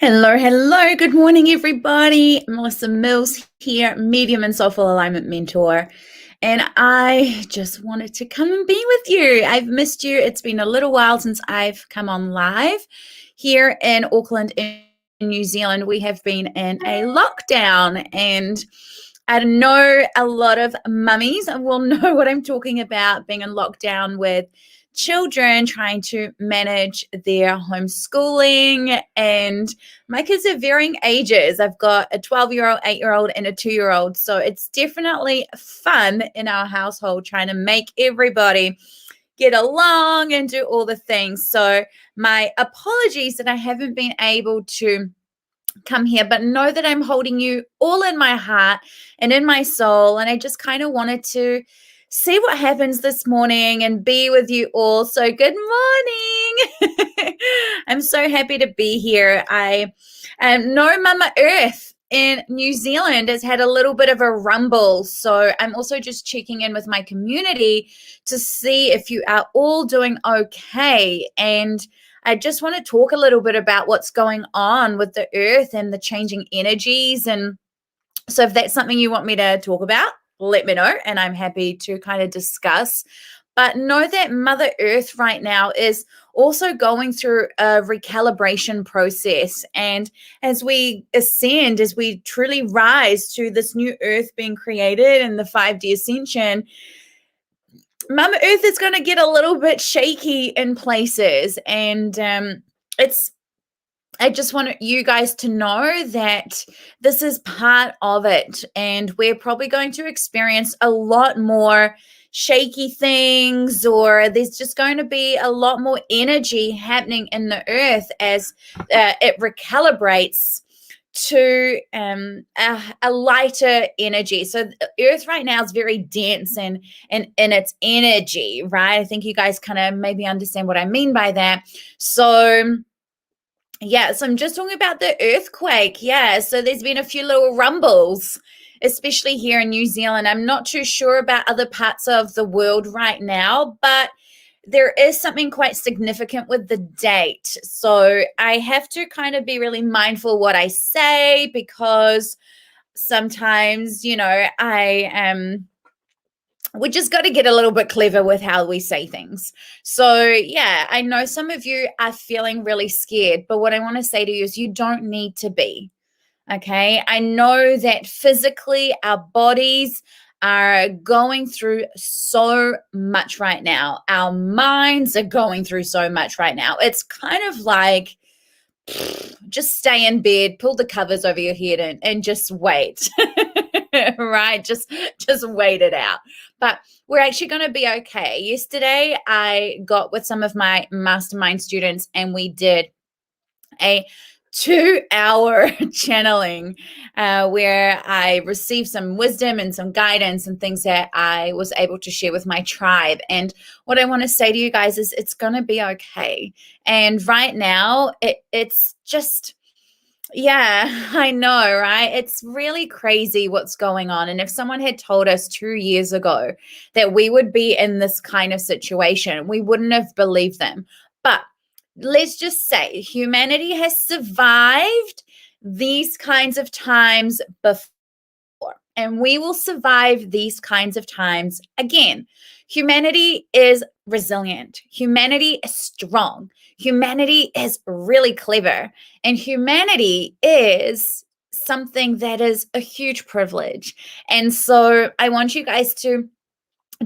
Hello, hello. Good morning, everybody. Melissa Mills here, medium and soulful alignment mentor. And I just wanted to come and be with you. I've missed you. It's been a little while since I've come on live here in Auckland, in New Zealand. We have been in a lockdown, and I know a lot of mummies will know what I'm talking about, being in lockdown with children, trying to manage their homeschooling. And my kids are varying ages. I've got a 12-year-old, 8-year-old, and a 2-year-old. So it's definitely fun in our household trying to make everybody get along and do all the things. So my apologies that I haven't been able to come here, but know that I'm holding you all in my heart and in my soul. And I just kind of wanted to see what happens this morning and be with you all. So good morning. I'm so happy to be here. I know Mama Earth in New Zealand has had a little bit of a rumble. So I'm also just checking in with my community to see if you are all doing okay. And I just want to talk a little bit about what's going on with the earth and the changing energies. And so if that's something you want me to talk about, let me know, and I'm happy to kind of discuss. But know that Mother Earth right now is also going through a recalibration process. And as we ascend, as we truly rise to this new earth being created in the 5D ascension, Mama Earth is going to get a little bit shaky in places. And I just want you guys to know that this is part of it. And we're probably going to experience a lot more shaky things, or there's just going to be a lot more energy happening in the earth as it recalibrates to a lighter energy. So earth right now is very dense and in its energy, right? I think you guys kind of maybe understand what I mean by that. So I'm just talking about the earthquake. So there's been a few little rumbles, especially here in New Zealand. I'm not too sure about other parts of the world right now, but there is something quite significant with the date. So I have to kind of be really mindful what I say, because sometimes, we just got to get a little bit clever with how we say things. So I know some of you are feeling really scared, but what I want to say to you is you don't need to be. Okay. I know that physically our bodies are going through so much right now. Our minds are going through so much right now. It's kind of like, just stay in bed, pull the covers over your head and just wait. Right? Just wait it out. But we're actually going to be okay. Yesterday, I got with some of my mastermind students and we did a 2-hour channeling where I received some wisdom and some guidance and things that I was able to share with my tribe. And what I want to say to you guys is it's going to be okay. And right now, it's just, I know, right? It's really crazy what's going on. And if someone had told us 2 years ago that we would be in this kind of situation, we wouldn't have believed them. But let's just say humanity has survived these kinds of times before, and we will survive these kinds of times again. Humanity is resilient. Humanity is strong. Humanity is really clever. And humanity is something that is a huge privilege. And so I want you guys to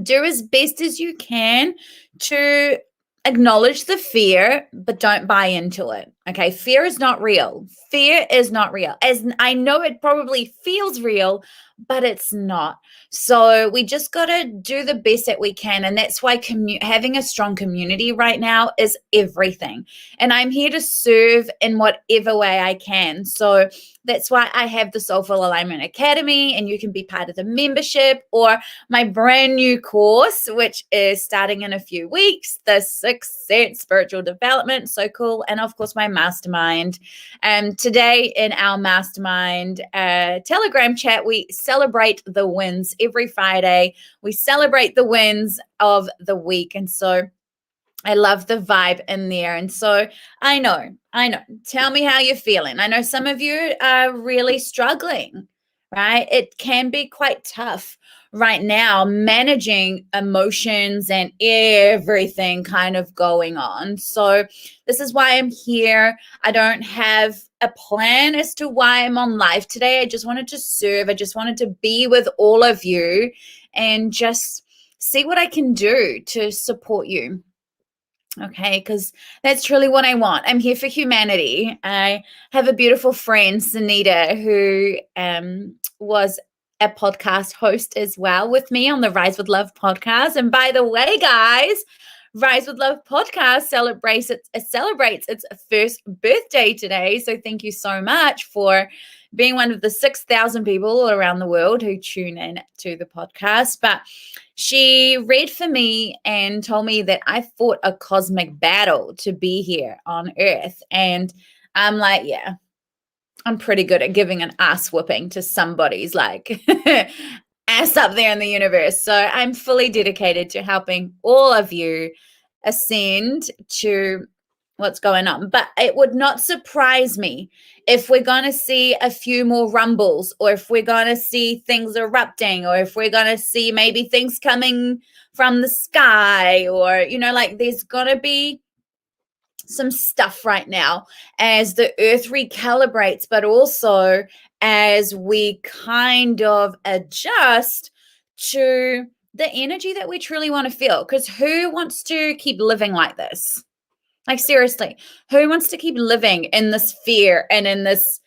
do as best as you can to acknowledge the fear, but don't buy into it. Okay. Fear is not real. Fear is not real. As I know it probably feels real, but it's not. So we just got to do the best that we can. And that's why having a strong community right now is everything. And I'm here to serve in whatever way I can. So that's why I have the Soulful Alignment Academy, and you can be part of the membership, or my brand new course, which is starting in a few weeks, the 6th Sense Spiritual Development. So cool. And of course, my mastermind. Today in our mastermind Telegram chat, we celebrate the wins every Friday. We celebrate the wins of the week. And so I love the vibe in there. And so I know. Tell me how you're feeling. I know some of you are really struggling, right? It can be quite tough right now managing emotions and everything kind of going on. So this is why I'm here. I don't have a plan as to why I'm on live today. I just wanted to serve. I just wanted to be with all of you and just see what I can do to support you. Okay, because that's truly what I want. I'm here for humanity. I have a beautiful friend, Sunita, who was a podcast host as well with me on the Rise with Love podcast. And by the way, guys, Rise with Love podcast celebrates its first birthday today. So thank you so much for being one of the 6,000 people around the world who tune in to the podcast. But she read for me and told me that I fought a cosmic battle to be here on Earth. And I'm like, yeah, I'm pretty good at giving an ass whooping to somebody's like ass up there in the universe. So I'm fully dedicated to helping all of you ascend to what's going on. But it would not surprise me if we're going to see a few more rumbles, or if we're going to see things erupting, or if we're going to see maybe things coming from the sky, or, like there's going to be some stuff right now as the earth recalibrates, but also as we kind of adjust to the energy that we truly want to feel. Because who wants to keep living like this? Like, seriously, who wants to keep living in this fear and in this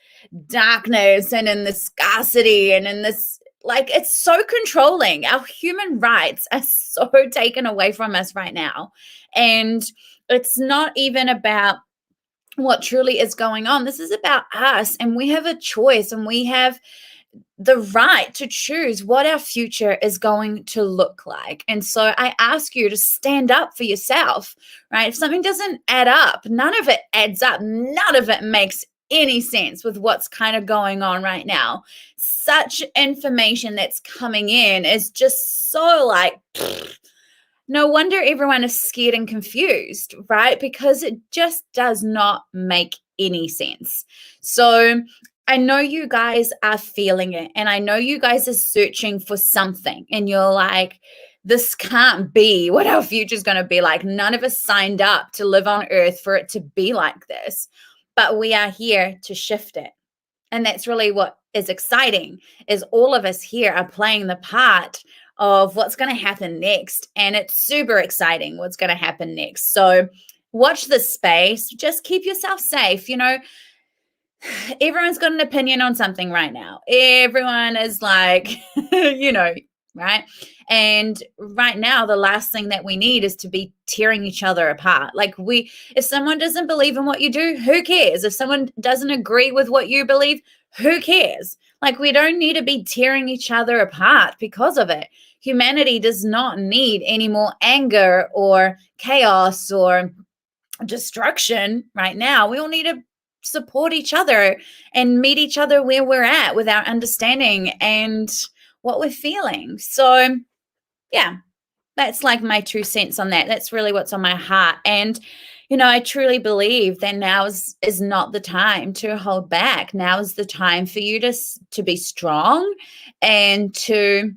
darkness and in this scarcity and in this, like, it's so controlling. Our human rights are so taken away from us right now. And it's not even about what truly is going on. This is about us, and we have a choice, and we have the right to choose what our future is going to look like. And so I ask you to stand up for yourself, right? If something doesn't add up, none of it adds up. None of it makes any sense with what's kind of going on right now. Such information that's coming in is just so like, no wonder everyone is scared and confused, right? Because it just does not make any sense. So I know you guys are feeling it, and I know you guys are searching for something, and you're like, this can't be what our future is going to be like. None of us signed up to live on earth for it to be like this, but we are here to shift it. And that's really what is exciting, is all of us here are playing the part of what's going to happen next. And it's super exciting what's going to happen next. So watch this space. Just keep yourself safe. Everyone's got an opinion on something right now. Everyone is like, right? And right now, the last thing that we need is to be tearing each other apart. Like, if someone doesn't believe in what you do, who cares? If someone doesn't agree with what you believe, who cares? Like, we don't need to be tearing each other apart because of it. Humanity does not need any more anger or chaos or destruction right now. We all need to support each other and meet each other where we're at with our understanding and what we're feeling. So yeah, that's like my 2 cents on that. That's really what's on my heart. And I truly believe that now is not the time to hold back. Now is the time for you to be strong and to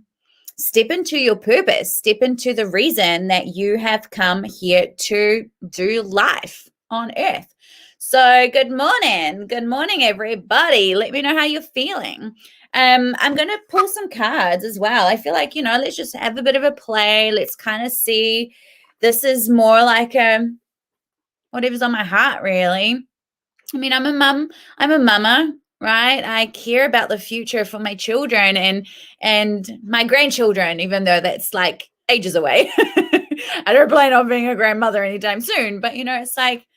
step into your purpose, step into the reason that you have come here to do life on earth. So good morning, everybody. Let me know how you're feeling. I'm going to pull some cards as well. I feel like, let's just have a bit of a play. Let's kind of see. This is more like whatever's on my heart, really. I mean, I'm a mama, right? I care about the future for my children and my grandchildren, even though that's like ages away. I don't plan on being a grandmother anytime soon, but it's like,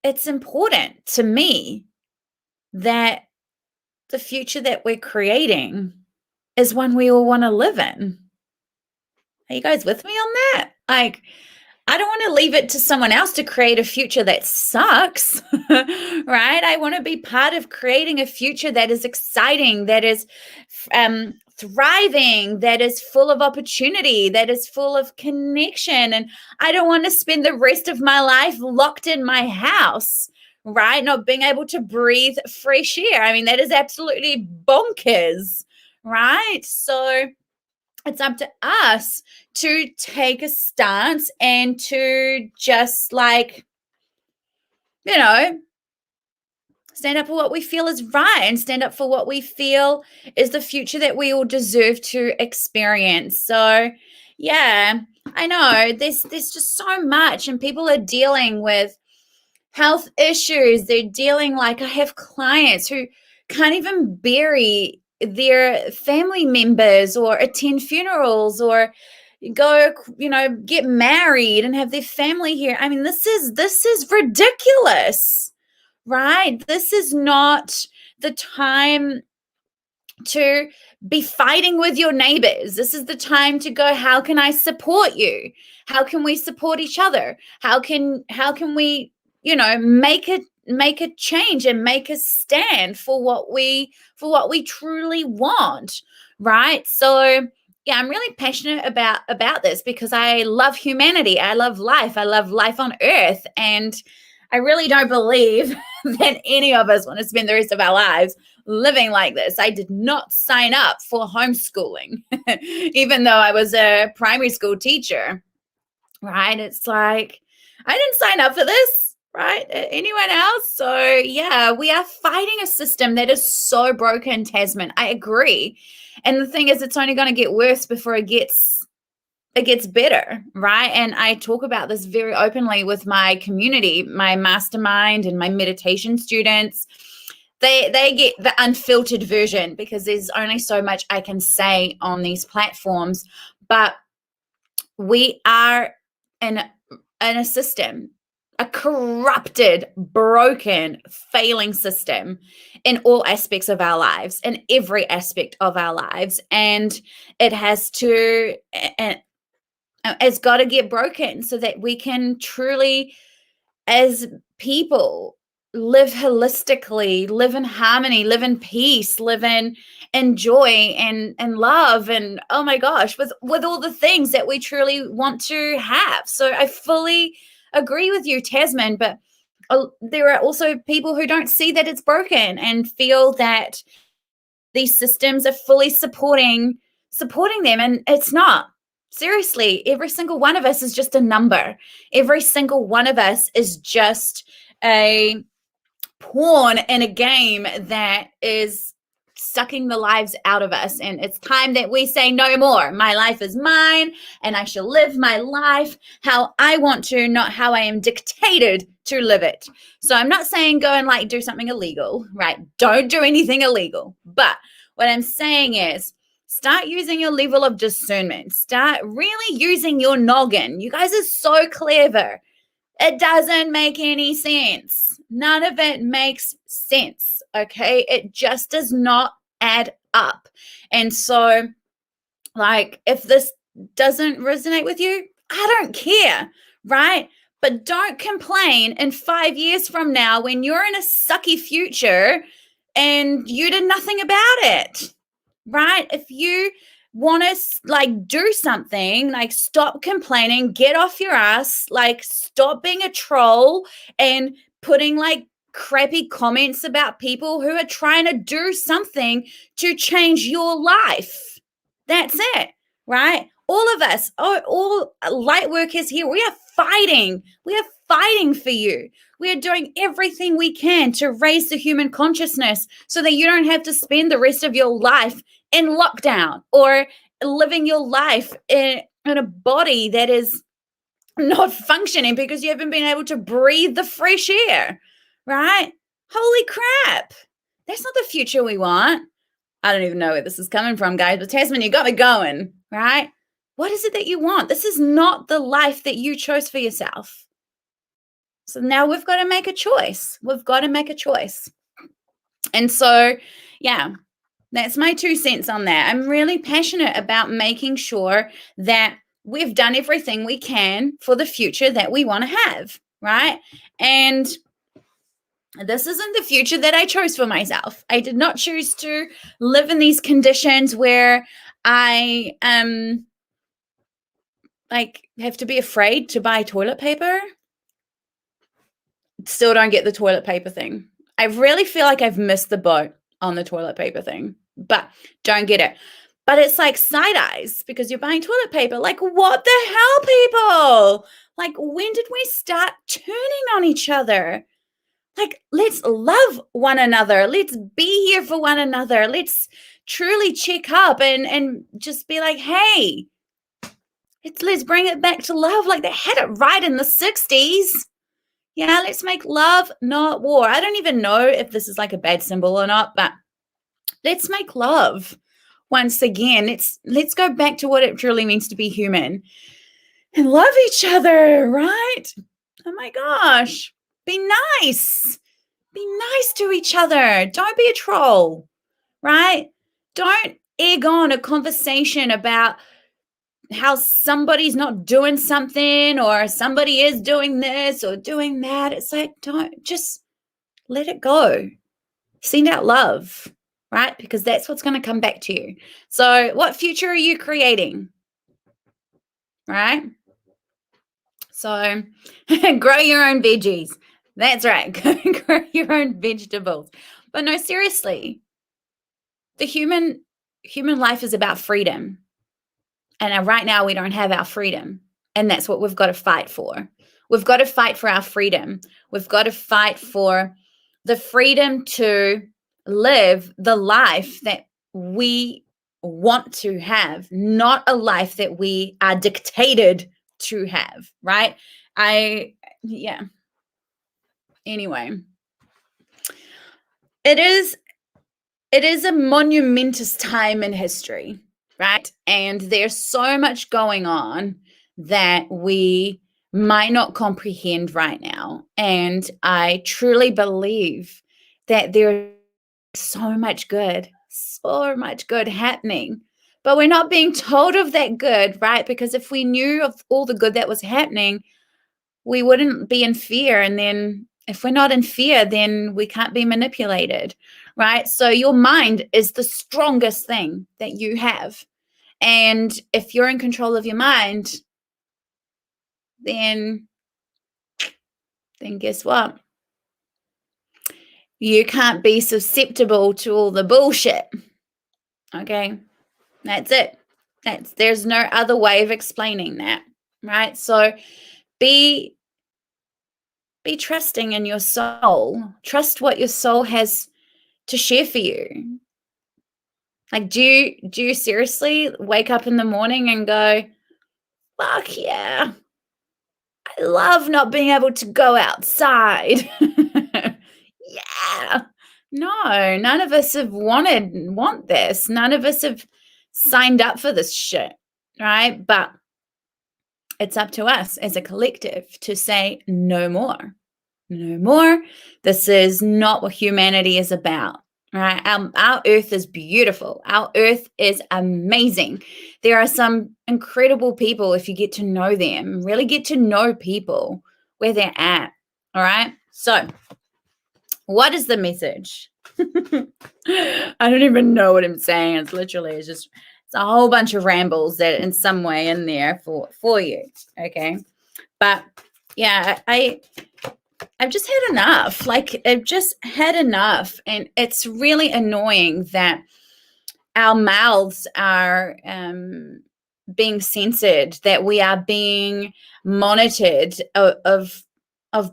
it's important to me that the future that we're creating is one we all want to live in. Are you guys with me on that? Like, I don't want to leave it to someone else to create a future that sucks, right? I want to be part of creating a future that is exciting, that is thriving, that is full of opportunity, that is full of connection. And I don't want to spend the rest of my life locked in my house, right? Not being able to breathe fresh air. I mean, that is absolutely bonkers, right? So it's up to us to take a stance and to just like, you know, stand up for what we feel is right and stand up for what we feel is the future that we all deserve to experience. So, yeah, I know there's just so much, and people are dealing with health issues. They're dealing, like, I have clients who can't even bury their family members or attend funerals or go, get married and have their family here. I mean, this is ridiculous, right? This is not the time to be fighting with your neighbors. This is the time to go, how can I support you? How can we support each other? How can we, make a change and make a stand for what we truly want, right? So yeah, I'm really passionate about this because I love humanity. I love life on earth, and I really don't believe that any of us want to spend the rest of our lives living like this. I did not sign up for homeschooling, even though I was a primary school teacher, right? It's like, I didn't sign up for this, right? Anyone else? So yeah, we are fighting a system that is so broken, Tasman. I agree. And the thing is, it's only going to get worse before it gets better, right? And I talk about this very openly with my community, my mastermind and my meditation students. They get the unfiltered version because there's only so much I can say on these platforms. But we are in a system, a corrupted, broken, failing system in all aspects of our lives, in every aspect of our lives. And it has to, and it's got to get broken so that we can truly, as people, live holistically, live in harmony, live in peace, live in joy and love, and oh my gosh, with all the things that we truly want to have. So I fully agree with you, Tasman, but there are also people who don't see that it's broken and feel that these systems are fully supporting them, and it's not. Seriously, every single one of us is just a number. Every single one of us is just a pawn in a game that is sucking the lives out of us. And it's time that we say no more. My life is mine, and I shall live my life how I want to, not how I am dictated to live it. So I'm not saying go and like do something illegal, right? Don't do anything illegal. But what I'm saying is, start using your level of discernment. Start really using your noggin. You guys are so clever. It doesn't make any sense. None of it makes sense, okay? It just does not add up. And so, like, if this doesn't resonate with you, I don't care, right? But don't complain in 5 years from now when you're in a sucky future and you did nothing about it, right? If you want to like do something, like stop complaining, get off your ass, like stop being a troll and putting like crappy comments about people who are trying to do something to change your life. That's it, right? All of us, all light workers here, we are fighting. We are fighting for you. We are doing everything we can to raise the human consciousness so that you don't have to spend the rest of your life in lockdown or living your life in a body that is not functioning because you haven't been able to breathe the fresh air, right? Holy crap. That's not the future we want. I don't even know where this is coming from, guys, but Tasman, you got me going, right? What is it that you want? This is not the life that you chose for yourself. So now we've got to make a choice. We've got to make a choice. And so, yeah, that's my 2 cents on that. I'm really passionate about making sure that we've done everything we can for the future that we want to have, right? And this isn't the future that I chose for myself. I did not choose to live in these conditions where I like have to be afraid to buy toilet paper. Still don't get the toilet paper thing. I really feel like I've missed the boat on the toilet paper thing, but don't get it. But it's like side eyes because you're buying toilet paper. Like, what the hell, people? Like, when did we start turning on each other? Like, let's love one another. Let's be here for one another. Let's truly check up and just be like, hey, let's bring it back to love. Like, they had it right in the 60s. Yeah, let's make love, not war. I don't even know if this is like a bad symbol or not, but let's make love once again. Let's go back to what it truly means to be human and love each other, right? Oh my gosh. Be nice. Be nice to each other. Don't be a troll, right? Don't egg on a conversation about how somebody's not doing something or somebody is doing this or doing that. It's like, don't, just let it go. Send out love, right? Because that's what's going to come back to you. So what future are you creating? Right? So grow your own veggies. That's right. Grow your own vegetables. But no, seriously, the human life is about freedom. And right now we don't have our freedom. And that's what we've got to fight for. We've got to fight for our freedom. We've got to fight for the freedom to live the life that we want to have, not a life that we are dictated to have, right? Anyway, it is a monumentous time in history, right? And there's so much going on that we might not comprehend right now. And I truly believe that there's so much good happening. But we're not being told of that good, right? Because if we knew of all the good that was happening, we wouldn't be in fear. And then if we're not in fear, then we can't be manipulated, right? So your mind is the strongest thing that you have. And if you're in control of your mind, then guess what? You can't be susceptible to all the bullshit. Okay? That's it. There's no other way of explaining that, right? So be trusting in your soul. Trust what your soul has to share for you. Like, do you seriously wake up in the morning and go, fuck yeah, I love not being able to go outside. Yeah. No, none of us have want this. None of us have signed up for this shit, right? But it's up to us as a collective to say no more. No more. This is not what humanity is about, right? Our earth is beautiful. Our earth is amazing. There are some incredible people if you get to know them, really get to know people where they're at, all right? So what is the message? I don't even know what I'm saying. It's a whole bunch of rambles that in some way in there for you, okay? But yeah, I've just had enough. Like, I've just had enough. And it's really annoying that our mouths are being censored, that we are being monitored of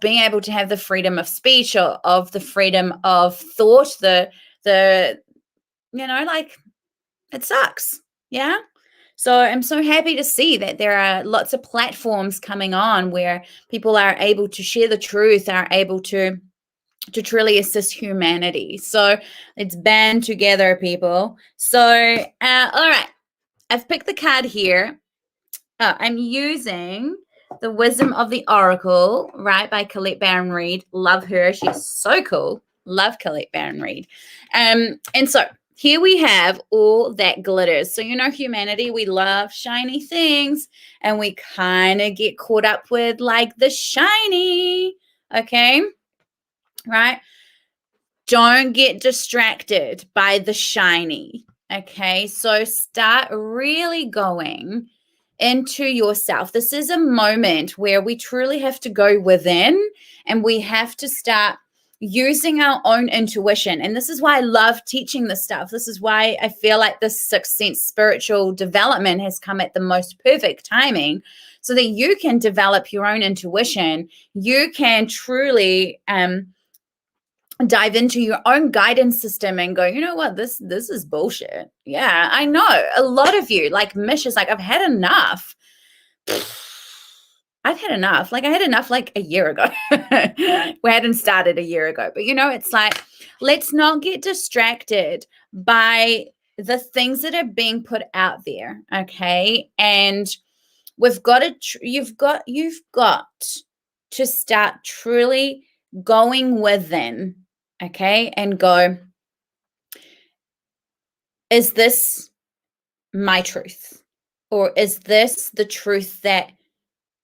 being able to have the freedom of speech or of the freedom of thought, like, it sucks. Yeah. So I'm so happy to see that there are lots of platforms coming on where people are able to share the truth, are able to truly assist humanity. So let's band together, people. So, all right, I've picked the card here. I'm using the Wisdom of the Oracle, right, by Colette Baron-Reid. Love her. She's so cool. Love Colette Baron-Reid. And so here we have all that glitters. So, humanity, we love shiny things and we kind of get caught up with like the shiny, okay? Right? Don't get distracted by the shiny, okay? So start really going into yourself. This is a moment where we truly have to go within and we have to start using our own intuition. And this is why I love teaching this stuff. This is why I feel like this sixth sense spiritual development has come at the most perfect timing so that you can develop your own intuition. You can truly dive into your own guidance system and go, you know what, this is bullshit. Yeah, I know. A lot of you, like Mish is like, I've had enough. I've had enough. Like I had enough like a year ago. We hadn't started a year ago. But it's like, let's not get distracted by the things that are being put out there. Okay. And we've got to, you've got to start truly going within. Okay. And go, is this my truth? Or is this the truth that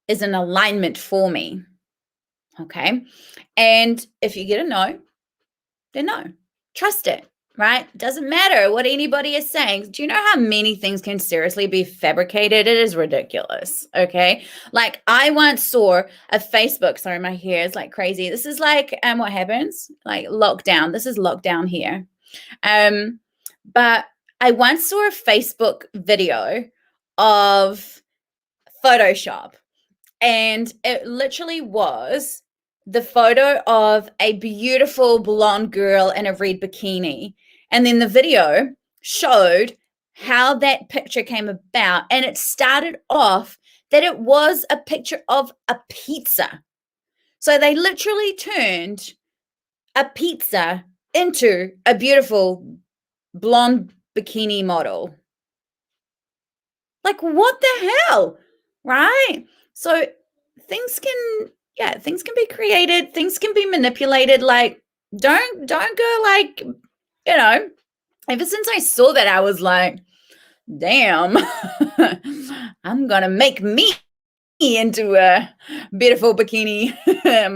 is an alignment for me? Okay. And if you get a no, then no. Trust it, right? Doesn't matter what anybody is saying. Do you know how many things can seriously be fabricated? It is ridiculous. Okay. Like I once saw a Facebook, sorry, my hair is like crazy. This is like what happens? Like lockdown. This is lockdown here. But I once saw a Facebook video of Photoshop. And it literally was the photo of a beautiful blonde girl in a red bikini. And then the video showed how that picture came about. And it started off that it was a picture of a pizza. So they literally turned a pizza into a beautiful blonde bikini model. Like, what the hell? Right? So things can be created, things can be manipulated. Like, don't go like, ever since I saw that, I was like, damn, I'm gonna make me into a beautiful bikini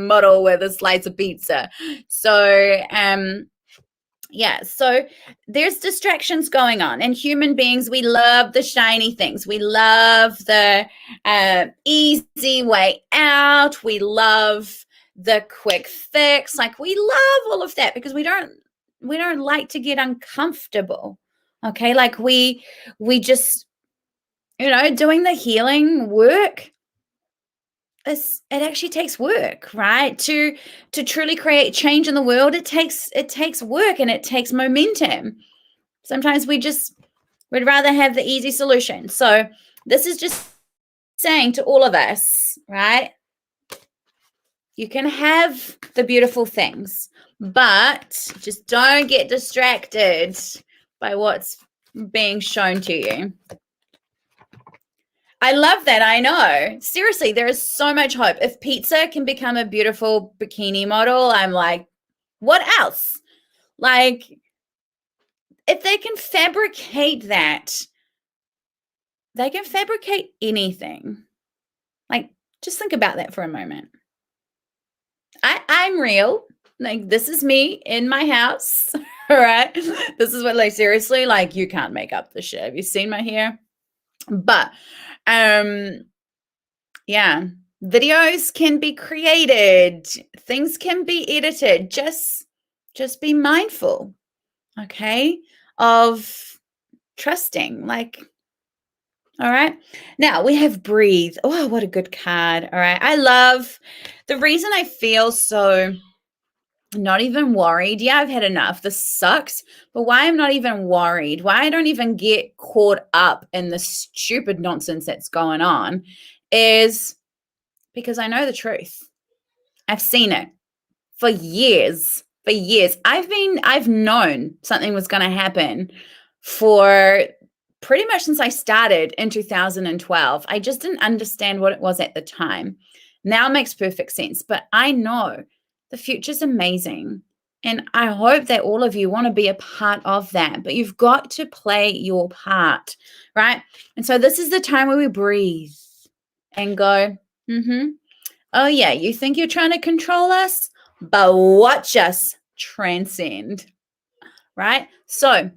model with a slice of pizza. So so there's distractions going on, and human beings, we love the shiny things. We love the easy way out. We love the quick fix. Like we love all of that because we don't like to get uncomfortable. Okay, like we just doing the healing work. It actually takes work, right? To truly create change in the world, it takes work and it takes momentum. Sometimes we'd rather have the easy solution. So this is just saying to all of us, right? You can have the beautiful things, but just don't get distracted by what's being shown to you. I love that. I know. Seriously, there is so much hope. If pizza can become a beautiful bikini model, I'm like, what else? Like, if they can fabricate that, they can fabricate anything. Like, just think about that for a moment. I'm real. Like, this is me in my house. All right. This is what, like, seriously, like, you can't make up the shit. Have you seen my hair? But videos can be created, things can be edited. Just be mindful, okay, of trusting. Like, all right, now we have breathe. Oh, what a good card. All right, I love the reason I feel so not even worried. Yeah, I've had enough. This sucks. But why I'm not even worried, why I don't even get caught up in the stupid nonsense that's going on is because I know the truth. I've seen it for years. For years. I've known something was going to happen for pretty much since I started in 2012. I just didn't understand what it was at the time. Now it makes perfect sense. But I know the future's amazing. And I hope that all of you want to be a part of that, but you've got to play your part, right? And so this is the time where we breathe and go, oh yeah, you think you're trying to control us, but watch us transcend, right? So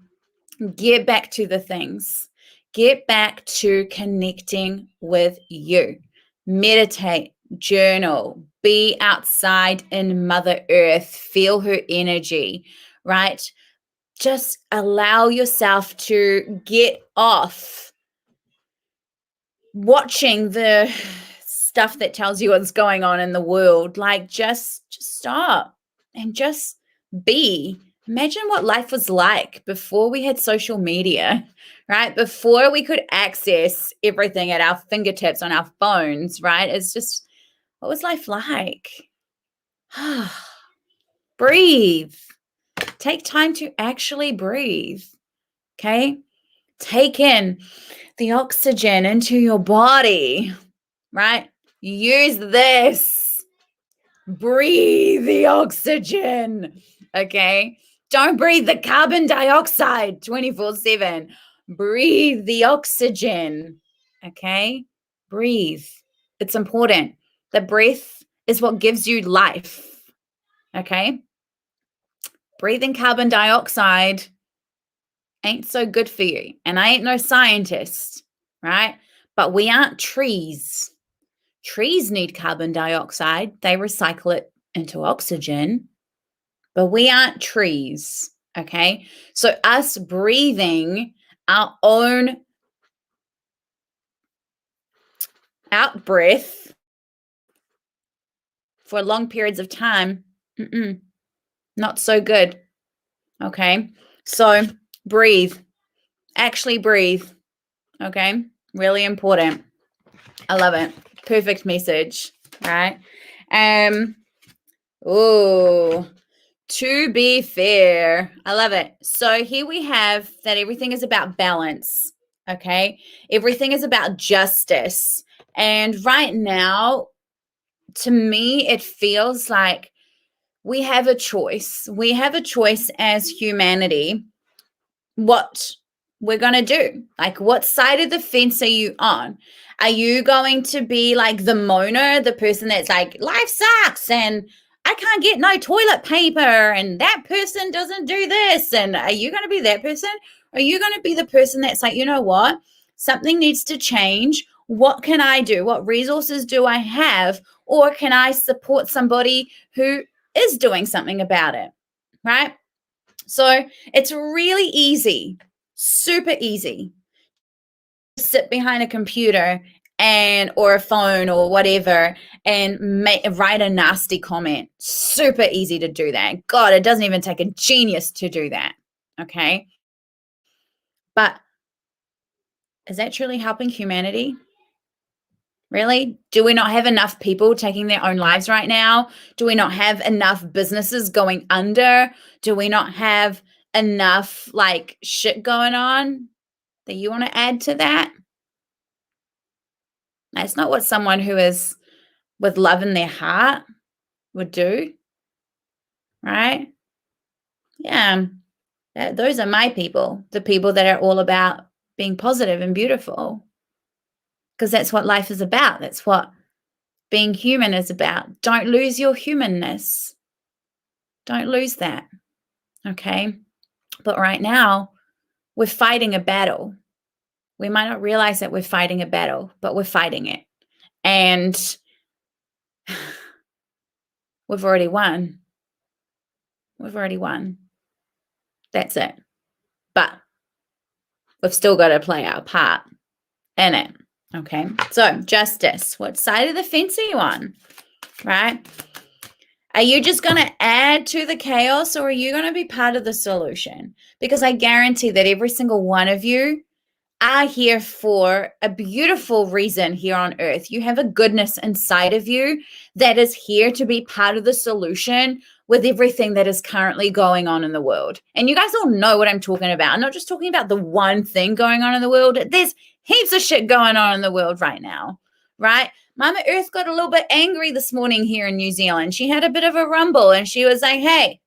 get back to the things. Get back to connecting with you. Meditate, journal, be outside in Mother Earth, feel her energy, right? Just allow yourself to get off watching the stuff that tells you what's going on in the world. Like just stop and just be. Imagine what life was like before we had social media, right? Before we could access everything at our fingertips on our phones, right? It's just, what was life like? Breathe. Take time to actually breathe, okay? Take in the oxygen into your body, right? Use this. Breathe the oxygen, okay? Don't breathe the carbon dioxide 24/7. Breathe the oxygen, okay? Breathe. It's important. The breath is what gives you life, okay? Breathing carbon dioxide ain't so good for you. And I ain't no scientist, right? But we aren't trees. Trees need carbon dioxide. They recycle it into oxygen, but we aren't trees, okay? So us breathing our own out breath for long periods of time, not so good, okay? So breathe. Actually breathe, okay? Really important. I love it. Perfect message, right? To be fair. I love it. So here we have that everything is about balance, okay? Everything is about justice. And right now, to me, it feels like we have a choice. We have a choice as humanity what we're going to do. Like, what side of the fence are you on? Are you going to be like the moaner, the person that's like, life sucks and I can't get no toilet paper and that person doesn't do this? And are you going to be that person? Or are you going to be the person that's like, you know what? Something needs to change. What can I do? What resources do I have? Or can I support somebody who is doing something about it? Right? So it's really easy, super easy to sit behind a computer and or a phone or whatever and write a nasty comment. Super easy to do that. God, it doesn't even take a genius to do that. Okay. But is that truly helping humanity? Really? Do we not have enough people taking their own lives right now? Do we not have enough businesses going under? Do we not have enough like shit going on that you want to add to that? That's not what someone who is with love in their heart would do, right? Yeah, those are my people, the people that are all about being positive and beautiful, because that's what life is about. That's what being human is about. Don't lose your humanness. Don't lose that, okay? But right now, we're fighting a battle. We might not realize that we're fighting a battle, but we're fighting it. And we've already won. We've already won. That's it. But we've still got to play our part in it, okay? So justice. What side of the fence are you on, right? Are you just going to add to the chaos or are you going to be part of the solution? Because I guarantee that every single one of you are here for a beautiful reason here on earth. You have a goodness inside of you that is here to be part of the solution with everything that is currently going on in the world. And you guys all know what I'm talking about. I'm not just talking about the one thing going on in the world. There's heaps of shit going on in the world right now, right? Mama Earth got a little bit angry this morning here in New Zealand. She had a bit of a rumble and she was like, hey,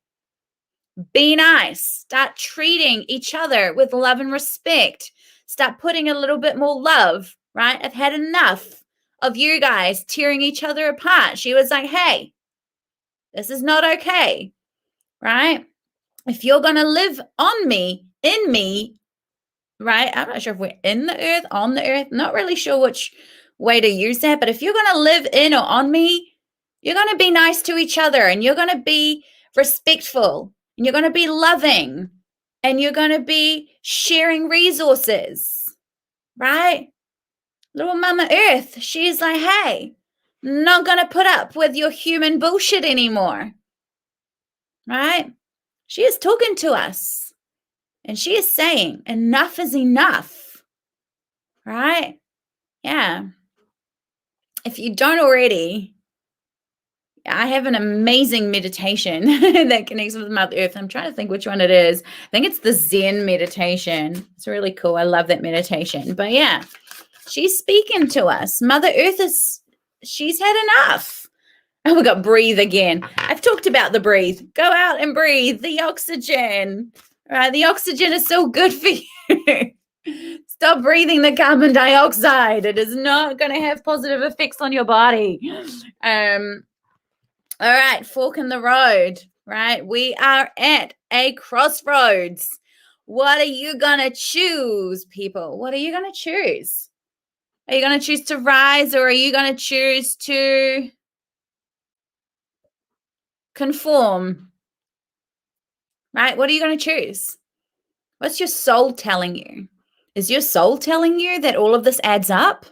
Be nice. Start treating each other with love and respect. Start putting a little bit more love, right? I've had enough of you guys tearing each other apart. She was like, hey, this is not okay, right? If you're going to live on me, in me, right? I'm not sure if we're in the earth, on the earth, not really sure which way to use that. But if you're going to live in or on me, you're going to be nice to each other, and you're going to be respectful, and you're going to be loving, and you're going to be sharing resources, right? Little Mama Earth, she's like, hey, not going to put up with your human bullshit anymore, right? She is talking to us, and she is saying enough is enough, right? Yeah. If you don't already, I have an amazing meditation that connects with Mother Earth. I'm trying to think which one it is. I think it's the Zen meditation. It's really cool. I love that meditation. But yeah, she's speaking to us. Mother Earth she's had enough. Oh, we got breathe again. I've talked about the breathe. Go out and breathe. The oxygen. Right? The oxygen is so good for you. Stop breathing the carbon dioxide. It is not going to have positive effects on your body. All right, fork in the road, right? We are at a crossroads. What are you going to choose, people? What are you going to choose? Are you going to choose to rise, or are you going to choose to conform? Right? What are you going to choose? What's your soul telling you? Is your soul telling you that all of this adds up?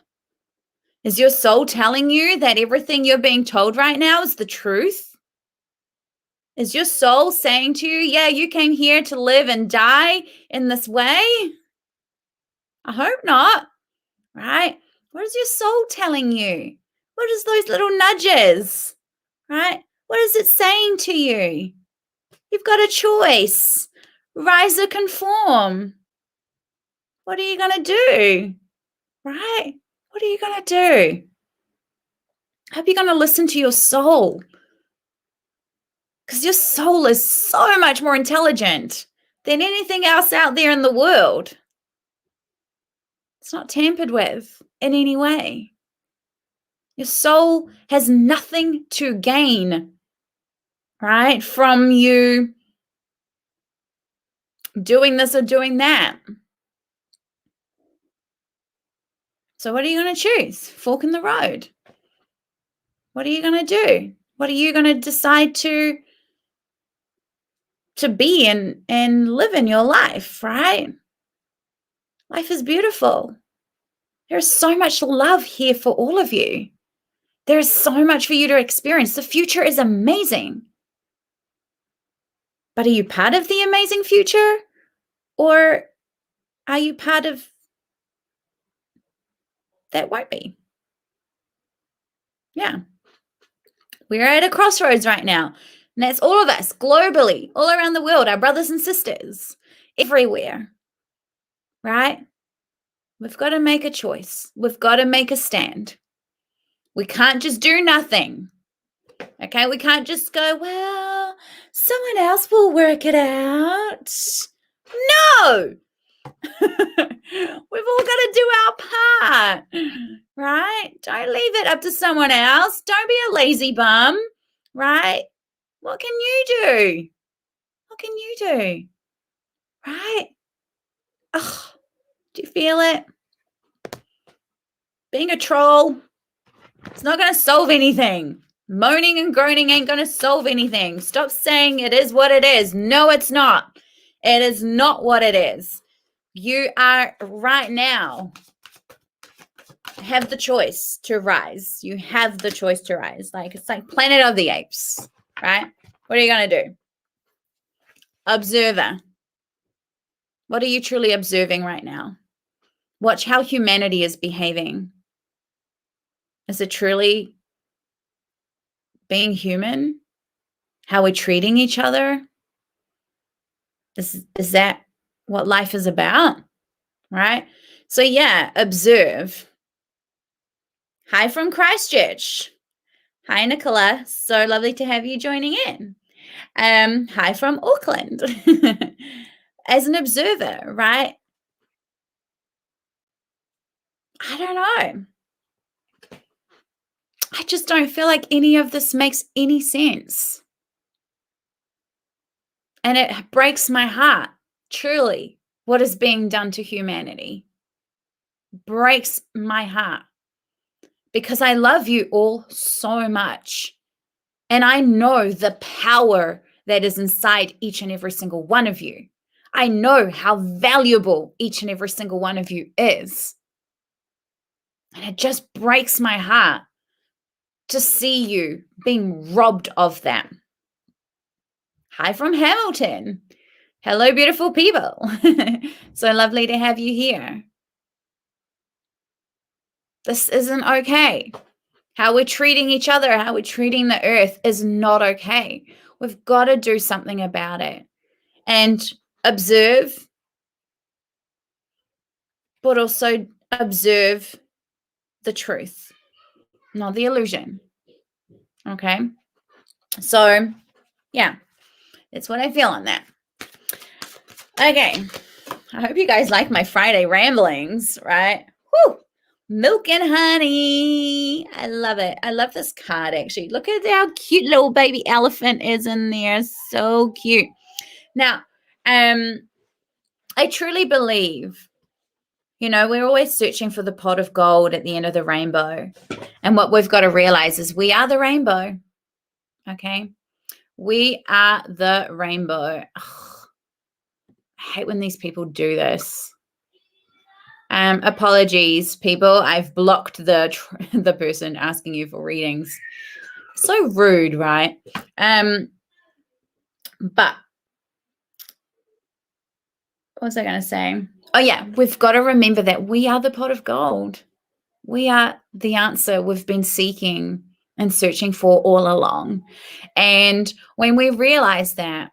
Is your soul telling you that everything you're being told right now is the truth? Is your soul saying to you, yeah, you came here to live and die in this way? I hope not, right? What is your soul telling you? What is those little nudges, right? What is it saying to you? You've got a choice. Rise or conform. What are you going to do, right? What are you going to do? I hope you're going to listen to your soul, because your soul is so much more intelligent than anything else out there in the world. It's not tampered with in any way. Your soul has nothing to gain, right, from you doing this or doing that. So what are you going to choose? Fork in the road. What are you going to do? What are you going to decide to be and live in your life, right? Life is beautiful. There's so much love here for all of you. There is so much for you to experience. The future is amazing. But are you part of the amazing future? Or are you part of that won't be? Yeah. We're at a crossroads right now. And that's all of us globally, all around the world, our brothers and sisters, everywhere, right? We've got to make a choice. We've got to make a stand. We can't just do nothing. Okay? We can't just go, well, someone else will work it out. No! We've all got to do our part, right? Don't leave it up to someone else. Don't be a lazy bum, right? What can you do? What can you do? Right? Oh, do you feel it? Being a troll, it's not going to solve anything. Moaning and groaning ain't going to solve anything. Stop saying it is what it is. No, it's not. It is not what it is. You are right now have the choice to rise. You have the choice to rise. It's like Planet of the Apes, right? What are you going to do? Observer. What are you truly observing right now? Watch how humanity is behaving. Is it truly being human? How we're treating each other? Is that what life is about? Right? So yeah, observe. Hi from Christchurch. Hi, Nicola. So lovely to have you joining in. Hi from Auckland. As an observer, right? I don't know. I just don't feel like any of this makes any sense. And it breaks my heart, truly, what is being done to humanity. Breaks my heart because I love you all so much. And I know the power that is inside each and every single one of you. I know how valuable each and every single one of you is. And it just breaks my heart to see you being robbed of that. Hi from Hamilton. Hello, beautiful people. So lovely to have you here. This isn't okay. How we're treating each other, how we're treating the earth is not okay. We've got to do something about it and observe, but also observe the truth, not the illusion. Okay. So, yeah, that's what I feel on that. Okay. I hope you guys like my Friday ramblings, right? Whew. Milk and honey. I love it. I love this card, actually. Look at how cute little baby elephant is in there. So cute. Now, I truly believe, we're always searching for the pot of gold at the end of the rainbow. And what we've got to realize is we are the rainbow. Okay? We are the rainbow. Ugh, I hate when these people do this. Apologies, people. I've blocked the person asking you for readings. So rude, right? But what was I going to say? Oh, yeah. We've got to remember that we are the pot of gold. We are the answer we've been seeking and searching for all along. And when we realize that,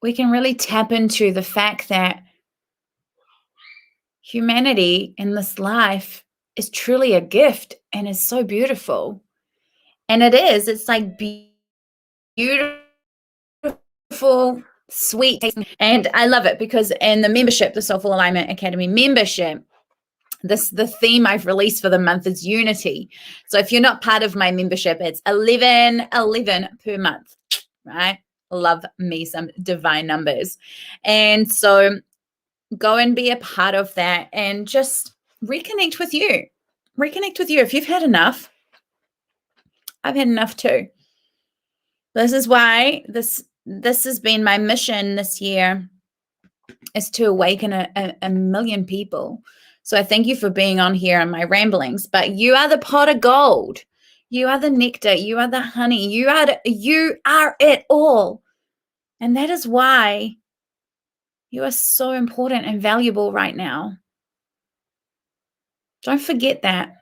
we can really tap into the fact that humanity in this life is truly a gift and is so beautiful. And it is. It's like beautiful, sweet. And I love it because in the membership, the Soulful Alignment Academy membership, the theme I've released for the month is unity. So if you're not part of my membership, it's 11 per month, right? Love me some divine numbers. And so go and be a part of that and just reconnect with you. Reconnect with you. If you've had enough, I've had enough too. This is why this has been my mission this year, is to awaken a million people. So I thank you for being on here on my ramblings, but you are the pot of gold. You are the nectar. You are the honey. You are it all. And that is why you are so important and valuable right now. Don't forget that.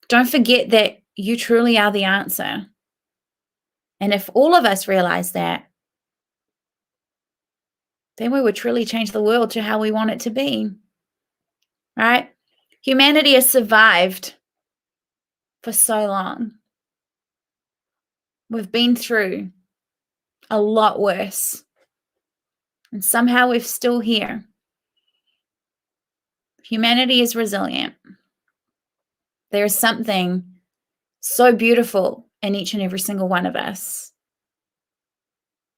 Don't forget that you truly are the answer. And if all of us realize that, then we would truly change the world to how we want it to be. Right? Humanity has survived for so long. We've been through a lot worse. And somehow we're still here. Humanity is resilient. There is something so beautiful in each and every single one of us.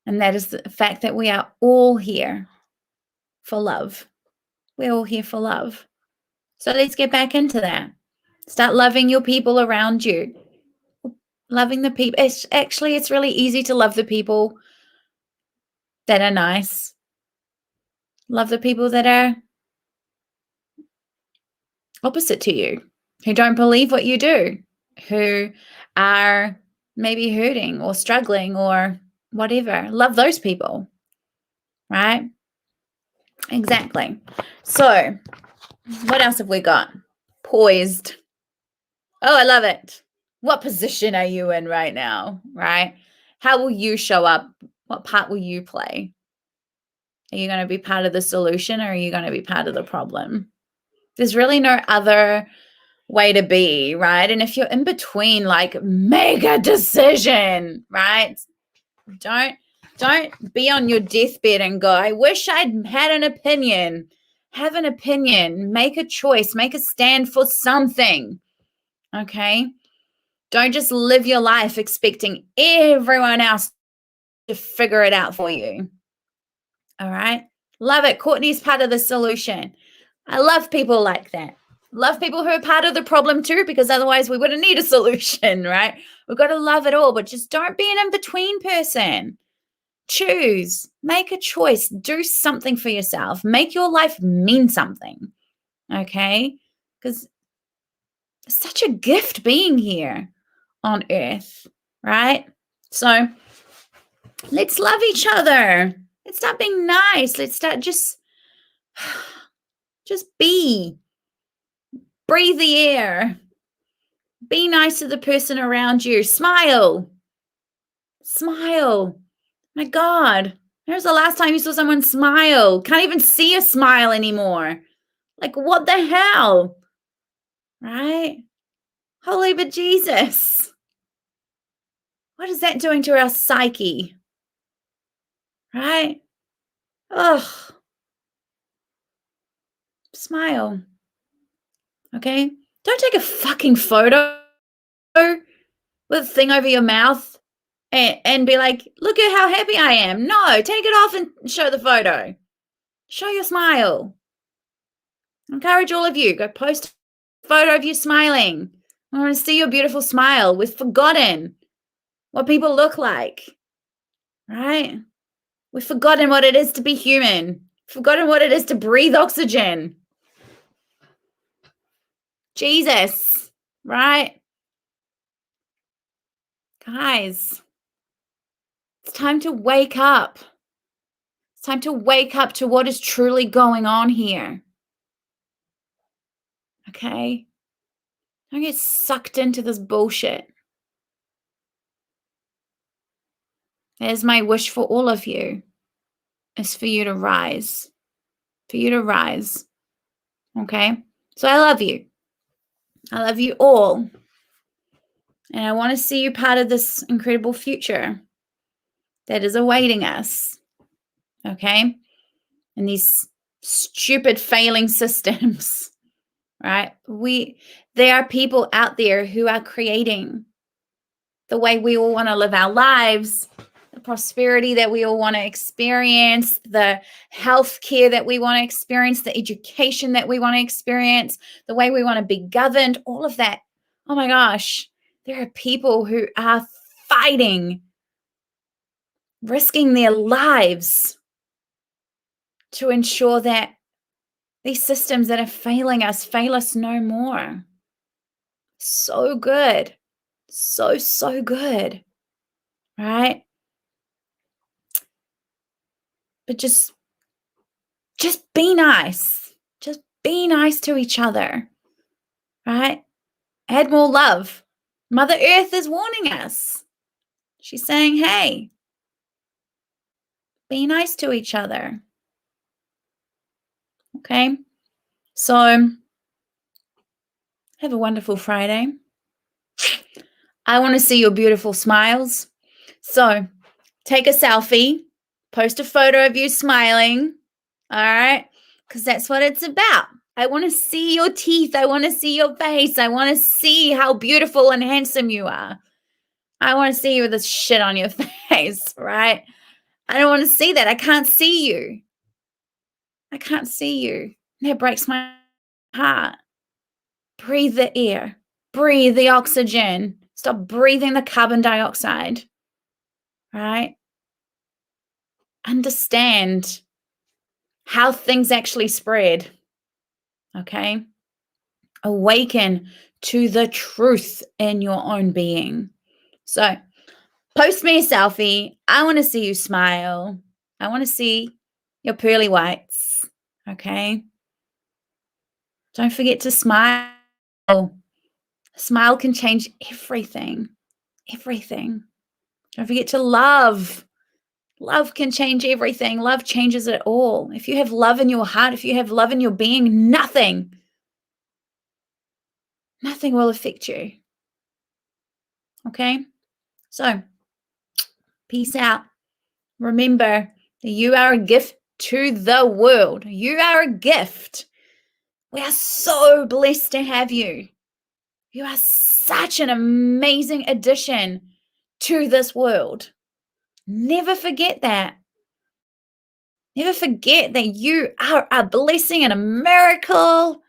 And that is the fact that we are all here for love. We're all here for love. So let's get back into that. Start loving your people around you. Loving the people. It's really easy to love the people that are nice. Love the people that are opposite to you, who don't believe what you do, who are maybe hurting or struggling or whatever. Love those people, right? Exactly. So what else have we got? Poised. Oh, I love it. What position are you in right now, right? How will you show up? What part will you play? Are you going to be part of the solution, or are you going to be part of the problem? There's really no other way to be, right? And if you're in between, like, make a decision, right? Don't be on your deathbed and go, I wish I'd had an opinion. Have an opinion. Make a choice. Make a stand for something. Okay? Don't just live your life expecting everyone else to figure it out for you. All right? Love it. Courtney's part of the solution. I love people like that. Love people who are part of the problem too, because otherwise we wouldn't need a solution, right? We've got to love it all, but just don't be an in-between person. Choose, make a choice, do something for yourself, make your life mean something. Okay? Because it's such a gift being here on earth, right? So let's love each other. Let's start being nice. Let's start just be. Breathe the air. Be nice to the person around you. Smile. Smile. My God. When's the last time you saw someone smile? Can't even see a smile anymore. Like, what the hell? Right? Holy bejesus. What is that doing to our psyche? Right? Ugh. Smile. Okay? Don't take a fucking photo with a thing over your mouth and be like, look at how happy I am. No, take it off and show the photo. Show your smile. Encourage all of you. Go post a photo of you smiling. I want to see your beautiful smile. We've forgotten what people look like. Right? We've forgotten what it is to be human. Forgotten what it is to breathe oxygen. Jesus. Right? Guys, it's time to wake up. It's time to wake up to what is truly going on here. Okay? Don't get sucked into this bullshit. There's my wish for all of you, is for you to rise. For you to rise. Okay? So I love you. I love you all. And I want to see you part of this incredible future that is awaiting us. Okay? And these stupid failing systems, right? There are people out there who are creating the way we all want to live our lives, the prosperity that we all want to experience, the health care that we want to experience, the education that we want to experience, the way we want to be governed, all of that. Oh my gosh, there are people who are fighting, risking their lives to ensure that these systems that are failing us fail us no more. So good. So good. Right? But just be nice. Just be nice to each other. Right? Add more love. Mother Earth is warning us. She's saying, hey, be nice to each other. Okay? So, have a wonderful Friday. I want to see your beautiful smiles. So, take a selfie, post a photo of you smiling. All right? Because that's what it's about. I want to see your teeth. I want to see your face. I want to see how beautiful and handsome you are. I want to see you with this shit on your face, right? I don't want to see that. I can't see you. I can't see you. That breaks my heart. Breathe the air. Breathe the oxygen. Stop breathing the carbon dioxide, right? Understand how things actually spread, okay? Awaken to the truth in your own being. So, post me a selfie. I want to see you smile. I want to see your pearly whites, okay? Don't forget to smile. A smile can change everything. Everything. Don't forget to love. Love can change everything. Love changes it all. If you have love in your heart, if you have love in your being, nothing will affect you. Okay? So, Peace out. Remember that you are a gift to the world. You are a gift. We are so blessed to have you. You are such an amazing addition to this world. Never forget that. Never forget that you are a blessing and a miracle.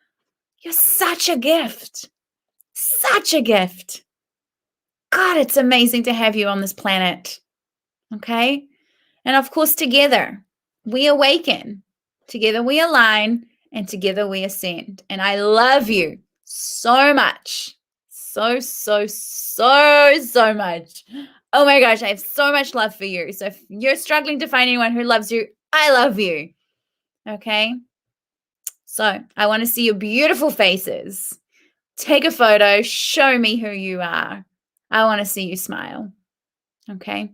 You're such a gift. Such a gift. God, it's amazing to have you on this planet. Okay? And of course, together we awaken, together we align, and together we ascend. And I love you so much. So, so, so, so much. Oh my gosh, I have so much love for you. So if you're struggling to find anyone who loves you, I love you. Okay? So I want to see your beautiful faces. Take a photo, show me who you are. I want to see you smile. Okay?